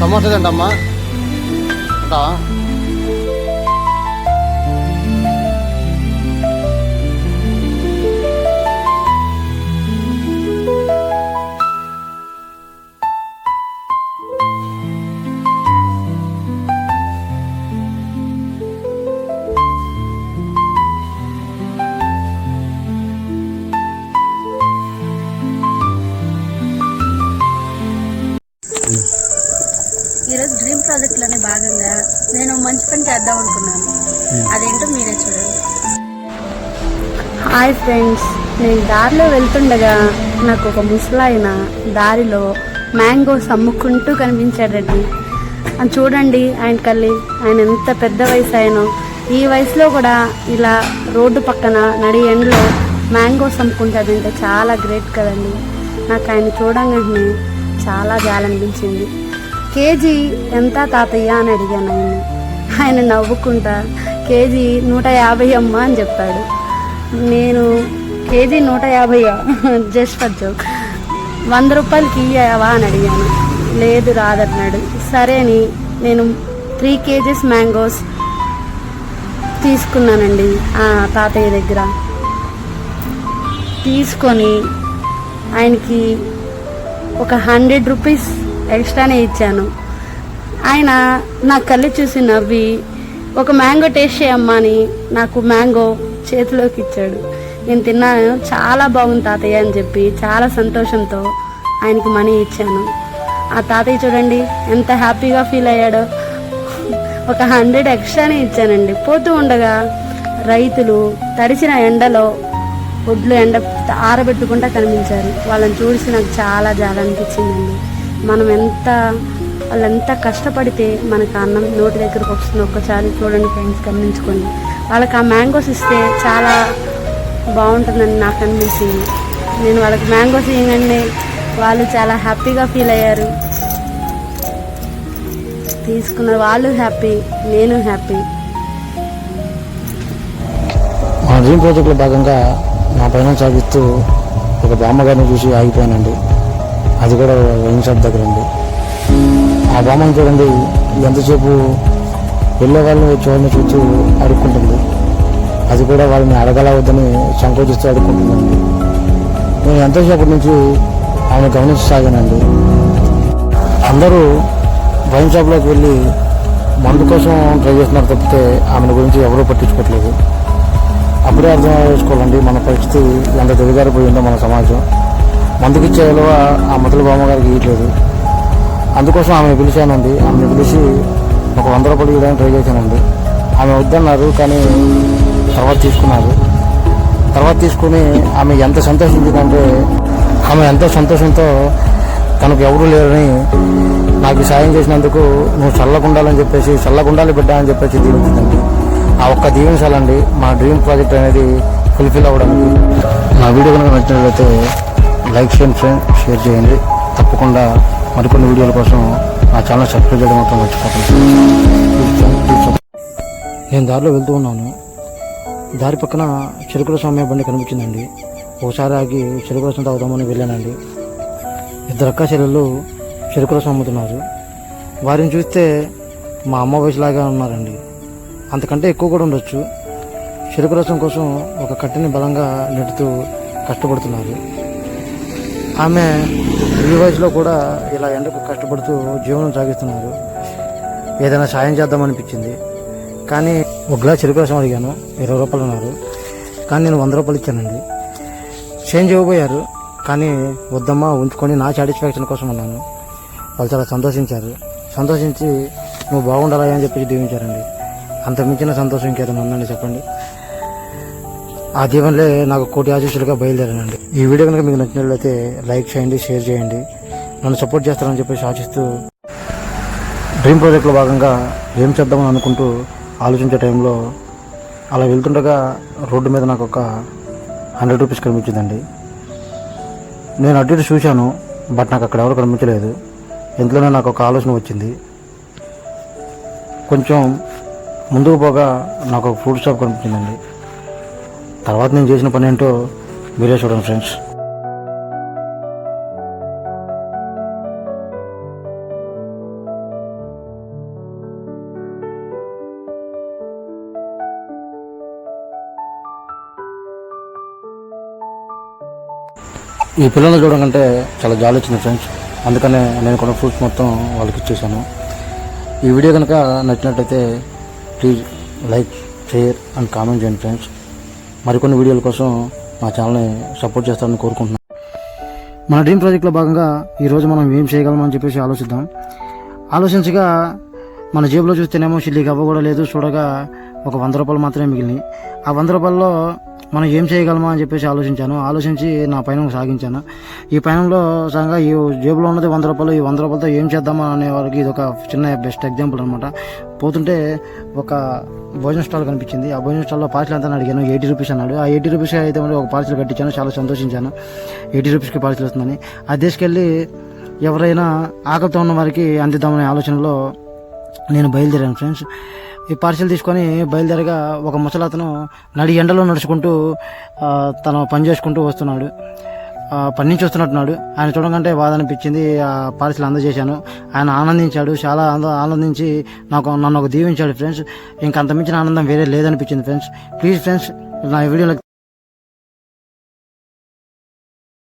సమోసా తింటమ్మా ఉంటావా? ఈరోజు డ్రీమ్ ప్రాజెక్ట్లోనే భాగంగా నేను మంచి పని చేద్దాం అనుకున్నాను. అదేంటో మీరే చూడండి. హాయ్ ఫ్రెండ్స్, నేను దారిలో వెళ్తుండగా నాకు ఒక ముసలాయన దారిలో మ్యాంగోస్ అమ్ముకుంటూ కనిపించాడండి. అని చూడండి, ఆయన ఎంత పెద్ద వయసు ఆయనో. ఈ వయసులో కూడా ఇలా రోడ్డు పక్కన నడి ఎండలో మ్యాంగోస్ అమ్ముకుంటాడంటే చాలా గ్రేట్ కదండి. నాకు ఆయన చూడంగానే చాలా జాలనిపించింది. కేజీ ఎంత తాతయ్య అని అడిగాను ఆయన నవ్వుకుంటా కేజీ 150 అమ్మా అని చెప్పాడు. నేను కేజీ 150 జస్ట్ ఫర్ జోక్, 100 రూపాయలకి ఇయ్యావా అని అడిగాను. లేదు రాదన్నాడు. సరే అని నేను 3 kgs మ్యాంగోస్ తీసుకున్నానండి ఆ తాతయ్య దగ్గర. తీసుకొని ఆయనకి ఒక 100 రూపీస్ ఎక్స్ట్రానే ఇచ్చాను. ఆయన నా కళ్ళు చూసి నవ్వి ఒక మ్యాంగో టేస్ట్ చేయమ్మా అని నాకు మ్యాంగో చేతిలోకి ఇచ్చాడు. నేను తిన్నాను, చాలా బాగుంది తాతయ్య అని చెప్పి చాలా సంతోషంతో ఆయనకి మనీ ఇచ్చాను. ఆ తాతయ్య చూడండి ఎంత హ్యాపీగా ఫీల్ అయ్యాడో. ఒక 100 ఎక్స్ట్రానే ఇచ్చానండి. పోతూ ఉండగా రైతులు తడిసిన ఎండలో ఒడ్లు ఎండ ఆరబెట్టుకుంటా కనిపించారు. వాళ్ళని చూసి నాకు చాలా జాలనిపించిందండి. వాళ్ళు ఎంత కష్టపడితే మనకు అన్నం నోటి దగ్గరకు వస్తుంది. ఒక్కసారి చూడండి ఫ్రెండ్స్, గమనించుకోండి. వాళ్ళకి ఆ మ్యాంగోస్ ఇస్తే చాలా బాగుంటుందని నాకు అనిపించింది. నేను వాళ్ళకి మ్యాంగోస్ ఇవ్వగానే వాళ్ళు చాలా హ్యాపీగా ఫీల్ అయ్యారు. తీసుకున్న వాళ్ళు హ్యాపీ, నేను హ్యాపీ. మా డ్రీమ్ ప్రాజెక్ట్లో భాగంగా నా పైన సాగిస్తూ ఒక బామ్మగారిని చూసి ఆగిపోయానండి. అది కూడా వైన్ షాప్ దగ్గర అండి. ఆ బామ్మని చూడండి ఎంతసేపు వెళ్ళే వాళ్ళని చూడని చూస్తూ అడుక్కుంటుంది. అది కూడా వాళ్ళని అడగల వద్దని సంకోచిస్తూ అడుక్కుంటుందండి. నేను ఎంతసేపటి నుంచి ఆమెను గమనించసాగానండి. అందరూ వైన్ షాప్లోకి వెళ్ళి మందు కోసం ట్రై చేస్తున్నారు తప్పితే ఆమెను గురించి ఎవరూ పట్టించుకోవట్లేదు. అప్పుడే అర్థం చేసుకోవాలండి మన పరిస్థితి ఎంత దిగజారిపోయిందో మన సమాజం. మందుకిచ్చే విలువ ఆ ముసలి బామ్మగారికి ఇవ్వట్లేదు. అందుకోసం ఆమె పిలిచానండి. ఆమెను పిలిచి ఒక 100 రూపాయలు ఇవ్వడానికి ట్రై చేశానండి. ఆమె వద్దన్నారు, కానీ తర్వాత తీసుకుని ఆమె ఎంత సంతోషించిందంటే, ఆమె ఎంతో సంతోషంతో తనకు ఎవరూ లేరని నాకు సాయం చేసినందుకు నువ్వు చల్లకుండాలని చెప్పేసి, చల్లకుండాలి బిడ్డ అని చెప్పేసి దీవించిందండి. ఆ ఒక్క దీవించాలండి మా డ్రీమ్ ప్రాజెక్ట్ అనేది ఫుల్ఫిల్ అవ్వడానికి. నా వీడియో కనుక నచ్చినట్లయితే లైక్ చేయండి ఫ్రెండ్, షేర్ చేయండి. తప్పకుండా మరికొన్ని వీడియోల కోసం నా ఛానల్ సబ్స్క్రైబ్ చేయడం మాత్రం మర్చిపోకండి. నేను దారిలో వెళ్తూ ఉన్నాను. దారి పక్కన చెరుకు రసం అమ్మే బండి కనిపించిందండి. ఒకసారి ఆగి చెరుకు రసం తాగుదామని వెళ్ళానండి. 2 అక్క చెల్లెళ్ళు చెరుకు రసం అమ్ముతున్నారు. వారిని చూస్తే మా అమ్మ వయసులాగా ఉన్నారండి. అంతకంటే ఎక్కువ కూడా ఉండొచ్చు. చెరుకు రసం కోసం ఒక కట్టెని బలంగా నెట్టుతూ కష్టపడుతున్నారు. ఆమె ఈ వయసులో కూడా ఇలా ఎండకు కష్టపడుతూ జీవనం సాగిస్తున్నారు. ఏదైనా సాయం చేద్దామనిపించింది. కానీ ఒక గ్లాస్ చెరుకు రసం అడిగాను, 20 రూపాయలు అన్నారు. కానీ నేను 100 రూపాయలు ఇచ్చానండి. చేంజ్ ఇవ్వబోయారు, కానీ వద్దమ్మా ఉంచుకొని నా సాటిస్ఫాక్షన్ కోసం అన్నాను. వాళ్ళు చాలా సంతోషించి నువ్వు బాగుండాలి అని చెప్పేసి దీవించారండి. అంత మించిన సంతోషం ఇంకేదైనా ఉందండి చెప్పండి. ఆ దీవెనలే నాకు కోటి ఆశీస్సులుగా బయలుదేరానండి. ఈ వీడియో కనుక మీకు నచ్చినట్లయితే లైక్ చేయండి, షేర్ చేయండి. నన్ను సపోర్ట్ చేస్తారని చెప్పేసి ఆశిస్తూ, డ్రీమ్ ప్రాజెక్ట్లో భాగంగా ఏం చేద్దామని అనుకుంటూ ఆలోచించే టైంలో అలా వెళ్తుండగా రోడ్డు మీద నాకు ఒక 100 రూపీస్ కనిపించిందండి. నేను అటు ఇటు చూశాను, బట్ నాకు అక్కడ ఎవరు కనిపించలేదు. ఇంట్లోనే నాకు ఒక ఆలోచన వచ్చింది. కొంచెం ముందుకు పోగా నాకు ఒక ఫ్రూట్ షాప్ కనిపించిందండి. తర్వాత నేను చేసిన పని ఏంటో మీరే చూడండి ఫ్రెండ్స్. ఈ పిల్లల్ని చూడడం కంటే చాలా జాలి వచ్చింది ఫ్రెండ్స్. అందుకనే నేను కొన్ని ఫ్రూట్స్ మొత్తం వాళ్ళకి ఇచ్చేసాను. ఈ వీడియో కనుక నచ్చినట్టయితే please like, share and comment చేయండి ఫ్రెండ్స్. మరికొన్ని వీడియోల కోసం మా ఛానల్ని సపోర్ట్ చేస్తారని కోరుకుంటున్నాను. మన డ్రీమ్ ప్రాజెక్ట్లో భాగంగా ఈరోజు మనం ఏం చేయగలమని చెప్పేసి ఆలోచించగా మన జేబులో చూస్తేనేమో చిల్లి గవ్వ కూడా లేదు. చూడగా ఒక 100 రూపాయలు మాత్రమే మిగిలినాయి. ఆ 100 రూపాయల్లో మనం ఏం చేయగలమా అని చెప్పేసి ఆలోచించి నా పయనం సాగించాను. ఈ పయనంలో సగంగా ఈ జేబులో ఉన్నది 100 రూపాయలు. ఈ 100 రూపాయలతో ఏం చేద్దామా అనే వాళ్ళకి ఇది ఒక చిన్న బెస్ట్ ఎగ్జాంపుల్ అనమాట. పోతుంటే ఒక భోజన స్టాల్ కనిపించింది. ఆ భోజన స్టాల్లో పార్సల్ ఎంత అని అడిగాను. 80 రూపీస్ అన్నాడు. ఆ 80 రూపీస్ అయితే ఒక పార్సల్ కట్టించాను. చాలా సంతోషించాను 80 రూపీస్కి పార్సల్ వస్తుందని. అది తీసుకెళ్ళి ఎవరైనా ఆకలితో ఉన్న వారికి అందిద్దామనే ఆలోచనలో నేను బయలుదేరాను ఫ్రెండ్స్. ఈ పార్సల్ తీసుకొని బయలుదేరగా ఒక ముసలతను నడి ఎండలో నడుచుకుంటూ తన పని చేసుకుంటూ వస్తున్నాడు. పని నుంచి వస్తున్నట్టున్నాడు. ఆయన చూడకంటే బాధ అనిపించింది. ఆ పార్సల్ అందజేశాను. ఆయన ఆనందించాడు. చాలా ఆనందించి నన్ను ఒక దీవించాడు ఫ్రెండ్స్. ఇంకంత మించిన ఆనందం వేరే లేదనిపించింది ఫ్రెండ్స్. ప్లీజ్ ఫ్రెండ్స్, నా వీడియోలో